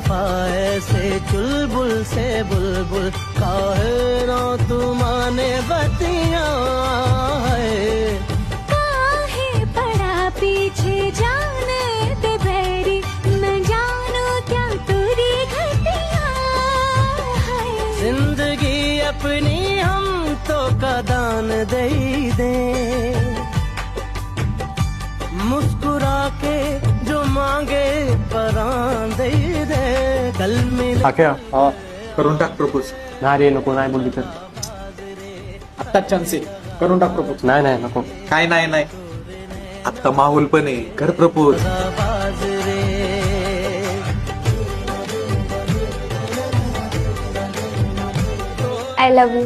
वफा ऐसे चुलबुल से बुलबुल काहे ना तू माने बतिया है। काहे पड़ा पीछे जाने दे बैरी न जानू क्या तुरी घटिया है। जिंदगी अपनी हम तो कदान दे दे, मुस्कुरा के जो मांगे परान दे दे। कल मिले आख्या करून टाक प्रपोज. नाही रे नको, नाही बोलली तर आत्ता चान्स आहे, करून टाक प्रपोज. नाही नाही नको. काय नाही नाही, आत्ता माहोल पण आहे, कर प्रपोज. बाजरे I love you.